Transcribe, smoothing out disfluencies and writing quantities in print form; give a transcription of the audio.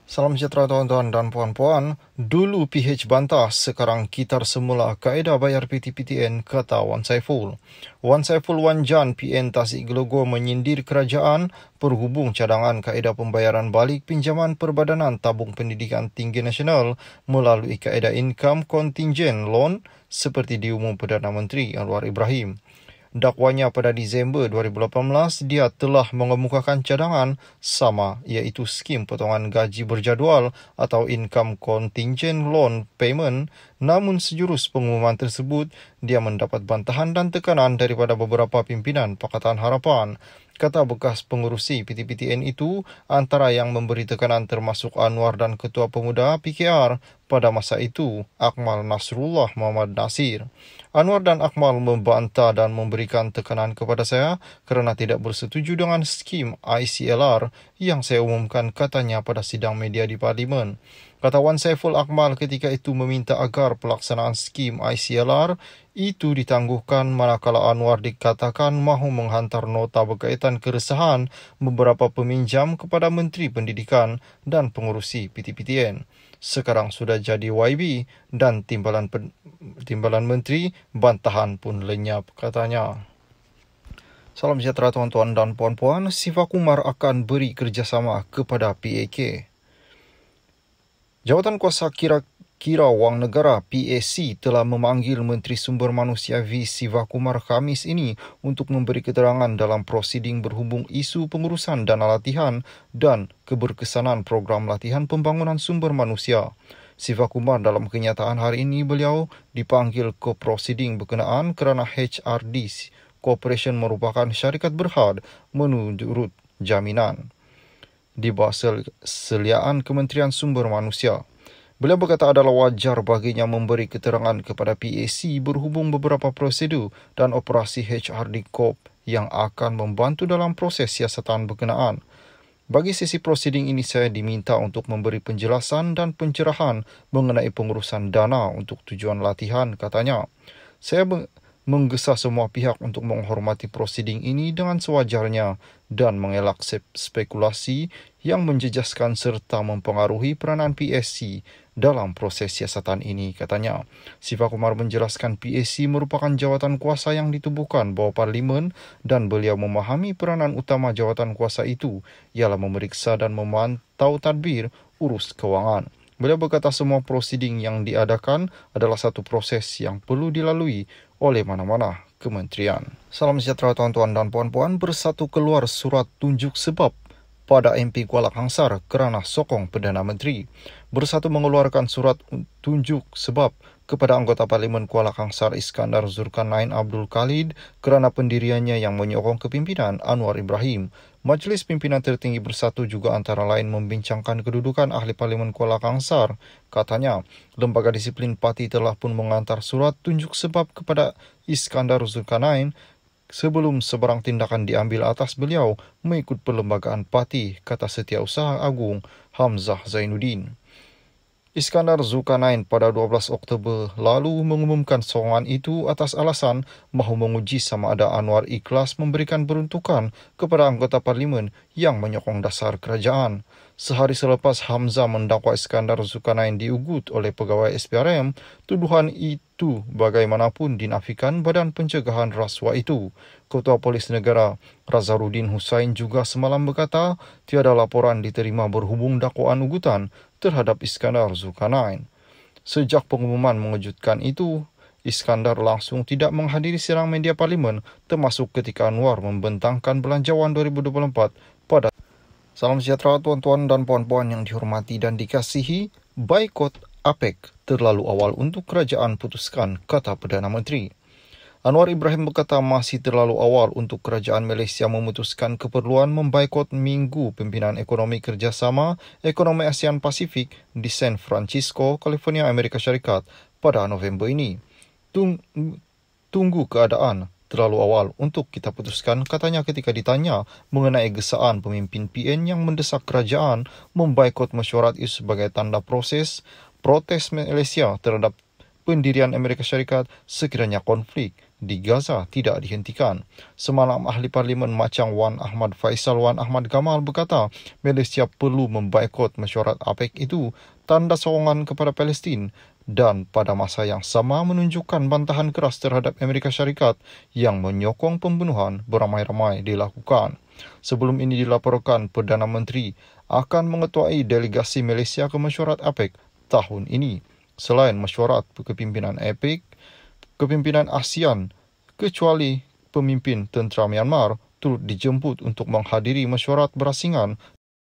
Salam sejahtera tuan-tuan dan puan-puan. Dulu PH bantah, sekarang kitar semula kaedah bayar PTPTN, kata Wan Saiful. Wan Saiful Wanjan PN Tasik Gelogor menyindir kerajaan berhubung cadangan kaedah pembayaran balik pinjaman Perbadanan Tabung Pendidikan Tinggi Nasional melalui kaedah income contingent loan seperti diumum Perdana Menteri Anwar Ibrahim. Dakwanya pada Disember 2018, dia telah mengemukakan cadangan sama iaitu skim potongan gaji berjadual atau income contingent loan payment. Namun sejurus pengumuman tersebut, dia mendapat bantahan dan tekanan daripada beberapa pimpinan Pakatan Harapan. Kata bekas pengurusi PTPTN itu, antara yang memberi tekanan termasuk Anwar dan Ketua Pemuda PKR pada masa itu, Akmal Nasrullah Muhammad Nasir. Anwar dan Akmal membantah dan memberikan tekanan kepada saya kerana tidak bersetuju dengan skim ICLR yang saya umumkan, katanya pada sidang media di Parlimen. Kata Wan Saiful, Akmal ketika itu meminta agar pelaksanaan skim ICLR itu ditangguhkan manakala Anwar dikatakan mahu menghantar nota berkaitan keresahan beberapa peminjam kepada Menteri Pendidikan dan pengurusi PTPTN. Sekarang sudah jadi YB dan timbalan menteri, bantahan pun lenyap, katanya. Salam sejahtera tuan-tuan dan puan-puan. Siva Kumar akan beri kerjasama kepada PAK. Jawatan Kuasa Kira Wang Negara PAC telah memanggil Menteri Sumber Manusia V. Siva Kumar Khamis ini untuk memberi keterangan dalam prosiding berhubung isu pengurusan dana latihan dan keberkesanan program latihan pembangunan sumber manusia. Siva Kumar dalam kenyataan hari ini beliau dipanggil ke prosiding berkenaan kerana HRD Corporation merupakan syarikat berhad menurut jaminan di bawah seliaan Kementerian Sumber Manusia. Beliau berkata adalah wajar baginya memberi keterangan kepada PAC berhubung beberapa prosedur dan operasi HRD Corp yang akan membantu dalam proses siasatan berkenaan. Bagi sesi prosiding ini, saya diminta untuk memberi penjelasan dan pencerahan mengenai pengurusan dana untuk tujuan latihan, katanya. Saya menggesa semua pihak untuk menghormati prosiding ini dengan sewajarnya dan mengelak spekulasi yang menjejaskan serta mempengaruhi peranan PAC dalam proses siasatan ini, katanya. Siva Kumar menjelaskan PAC merupakan jawatan kuasa yang ditubuhkan bawah Parlimen dan beliau memahami peranan utama jawatan kuasa itu ialah memeriksa dan memantau tadbir urus kewangan. Beliau berkata semua prosiding yang diadakan adalah satu proses yang perlu dilalui oleh mana-mana kementerian. Salam sejahtera tuan-tuan dan puan-puan. Bersatu keluar surat tunjuk sebab pada MP Kuala Kangsar kerana sokong Perdana Menteri. Bersatu mengeluarkan surat tunjuk sebab kepada anggota Parlimen Kuala Kangsar Iskandar Zulkarnain Abdul Khalid kerana pendiriannya yang menyokong kepimpinan Anwar Ibrahim. Majlis Pimpinan Tertinggi Bersatu juga antara lain membincangkan kedudukan Ahli Parlimen Kuala Kangsar. Katanya, Lembaga Disiplin Parti telah pun mengantar surat tunjuk sebab kepada Iskandar Zulkarnain sebelum sebarang tindakan diambil atas beliau mengikut perlembagaan parti, kata Setiausaha Agung Hamzah Zainuddin. Iskandar Zulkarnain pada 12 Oktober lalu mengumumkan sokongan itu atas alasan mahu menguji sama ada Anwar ikhlas memberikan peruntukan kepada anggota Parlimen yang menyokong dasar kerajaan. Sehari selepas Hamzah mendakwa Iskandar Zulkarnain diugut oleh pegawai SPRM, tuduhan itu bagaimanapun dinafikan Badan Pencegahan Rasuah itu. Ketua Polis Negara Razaruddin Hussain juga semalam berkata tiada laporan diterima berhubung dakwaan ugutan terhadap Iskandar Zulkarnain. Sejak pengumuman mengejutkan itu, Iskandar langsung tidak menghadiri sidang media Parlimen termasuk ketika Anwar membentangkan belanjawan 2024 pada. Salam sejahtera tuan-tuan dan puan-puan yang dihormati dan dikasihi. Boikot APEC terlalu awal untuk kerajaan putuskan, kata Perdana Menteri. Anwar Ibrahim berkata masih terlalu awal untuk kerajaan Malaysia memutuskan keperluan memboikot Minggu Pimpinan Ekonomi Kerjasama Ekonomi ASEAN Pasifik di San Francisco, California, Amerika Syarikat pada November ini. Tunggu keadaan terlalu awal untuk kita putuskan, katanya ketika ditanya mengenai gesaan pemimpin PN yang mendesak kerajaan memboikot mesyuarat itu sebagai tanda protes Malaysia terhadap pendirian Amerika Syarikat sekiranya konflik di Gaza tidak dihentikan. Semalam ahli parlimen Macang Wan Ahmad Faisal Wan Ahmad Gamal berkata Malaysia perlu membaikot mesyuarat APEC itu tanda sokongan kepada Palestin dan pada masa yang sama menunjukkan bantahan keras terhadap Amerika Syarikat yang menyokong pembunuhan beramai-ramai dilakukan. Sebelum ini dilaporkan Perdana Menteri akan mengetuai delegasi Malaysia ke mesyuarat APEC tahun ini. Selain mesyuarat kepimpinan APEC, kepimpinan ASEAN kecuali pemimpin tentera Myanmar turut dijemput untuk menghadiri mesyuarat berasingan